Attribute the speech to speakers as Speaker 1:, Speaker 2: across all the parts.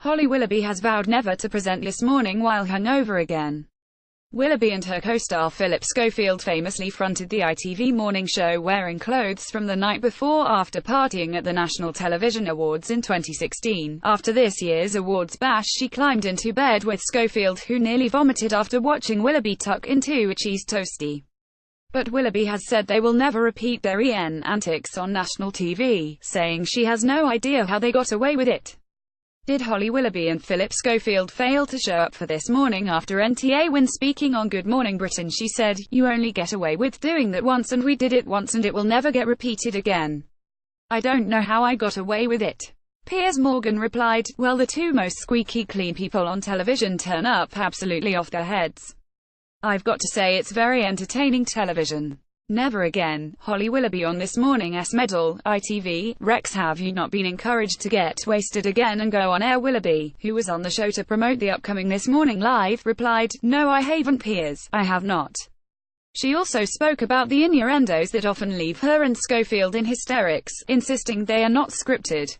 Speaker 1: Holly Willoughby has vowed never to present This Morning while hungover again. Willoughby and her co-star Philip Schofield famously fronted the ITV morning show wearing clothes from the night before after partying at the National Television Awards in 2016. After this year's awards bash, she climbed into bed with Schofield, who nearly vomited after watching Willoughby tuck into a cheese toastie. But Willoughby has said they will never repeat their antics on national TV, saying she has no idea how they got away with it. Did Holly Willoughby and Philip Schofield fail to show up for This Morning after NTA? When speaking on Good Morning Britain, she said, "You only get away with doing that once, and we did it once, and it will never get repeated again. I don't know how I got away with it." Piers Morgan replied, "Well, the two most squeaky clean people on television turn up absolutely off their heads. I've got to say it's very entertaining television. Never again." Holly Willoughby on This Morning's medal, ITV, Rex, have you not been encouraged to get wasted again and go on air? Willoughby, who was on the show to promote the upcoming This Morning Live, replied, "No, I haven't, Piers, I have not." She also spoke about the innuendos that often leave her and Schofield in hysterics, insisting they are not scripted.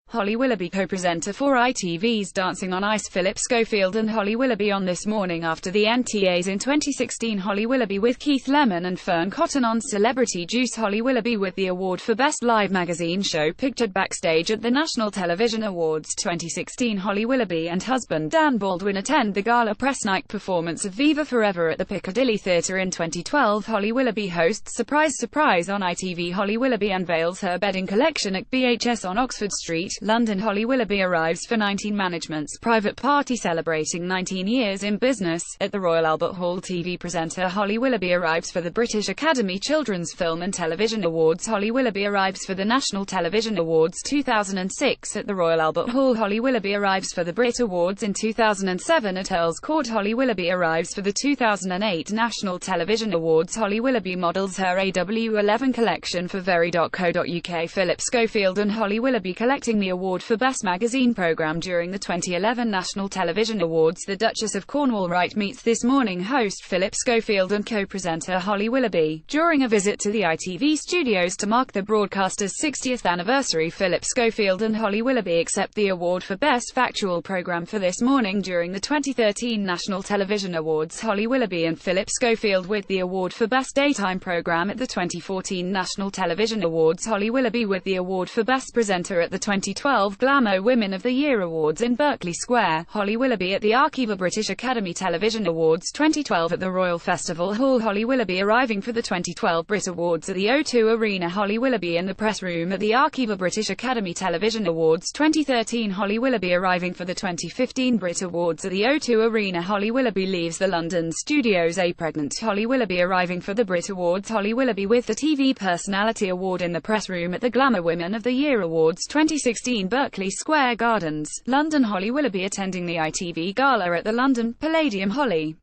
Speaker 1: Holly Willoughby, co-presenter for ITV's Dancing on Ice. Philip Schofield and Holly Willoughby on This Morning after the NTAs in 2016. Holly Willoughby with Keith Lemon and Fern Cotton on Celebrity Juice. Holly Willoughby with the award for Best Live Magazine Show pictured backstage at the National Television Awards 2016. Holly Willoughby and husband Dan Baldwin attend the gala press night performance of Viva Forever at the Piccadilly Theatre in 2012. Holly Willoughby hosts Surprise Surprise on ITV. Holly Willoughby unveils her bedding collection at BHS on Oxford Street, London. Holly Willoughby arrives for 19 Management's private party celebrating 19 years in business at the Royal Albert Hall. TV presenter Holly Willoughby arrives for the British Academy Children's Film and Television Awards. Holly Willoughby arrives for the National Television Awards 2006 at the Royal Albert Hall. Holly Willoughby arrives for the Brit Awards in 2007 at Earl's Court. Holly Willoughby arrives for the 2008 National Television Awards. Holly Willoughby models her AW11 collection for very.co.uk. Philip Schofield and Holly Willoughby collecting the award for Best Magazine Programme during the 2011 National Television Awards. The Duchess of Cornwall Wright meets This Morning host Philip Schofield and co-presenter Holly Willoughby during a visit to the ITV studios to mark the broadcaster's 60th anniversary. Philip Schofield and Holly Willoughby accept the award for Best Factual Programme for This Morning during the 2013 National Television Awards. Holly Willoughby and Philip Schofield with the award for Best Daytime Programme at the 2014 National Television Awards. Holly Willoughby with the award for Best Presenter at the 2012 Glamour Women of the Year Awards in Berkeley Square. Holly Willoughby at the Archiva British Academy Television Awards 2012 at the Royal Festival Hall. Holly Willoughby arriving for the 2012 Brit Awards at the O2 Arena. Holly Willoughby in the press room at the Archiva British Academy Television Awards 2013. Holly Willoughby arriving for the 2015 Brit Awards at the O2 Arena. Holly Willoughby leaves the London studios pregnant. Holly Willoughby arriving for the Brit Awards. Holly Willoughby with the TV Personality Award in the press room at the Glamour Women of the Year Awards 2016 Berkeley Square Gardens, London. Holly Willoughby attending the ITV Gala at the London Palladium. Holly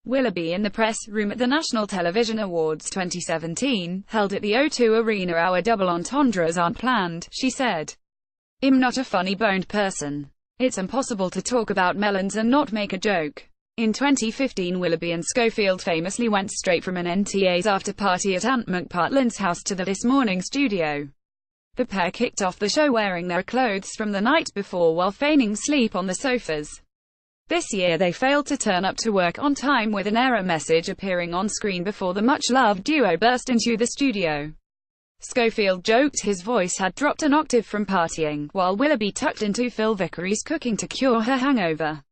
Speaker 1: Willoughby in the press room at the National Television Awards 2017, held at the O2 Arena. "Our double entendres aren't planned," she said. "I'm not a funny-boned person. It's impossible to talk about melons and not make a joke." In 2015, Willoughby and Schofield famously went straight from an NTA's after-party at Ant McPartlin's house to the This Morning studio. The pair kicked off the show wearing their clothes from the night before while feigning sleep on the sofas. This year they failed to turn up to work on time, with an error message appearing on screen before the much-loved duo burst into the studio. Schofield joked his voice had dropped an octave from partying, while Willoughby tucked into Phil Vickery's cooking to cure her hangover.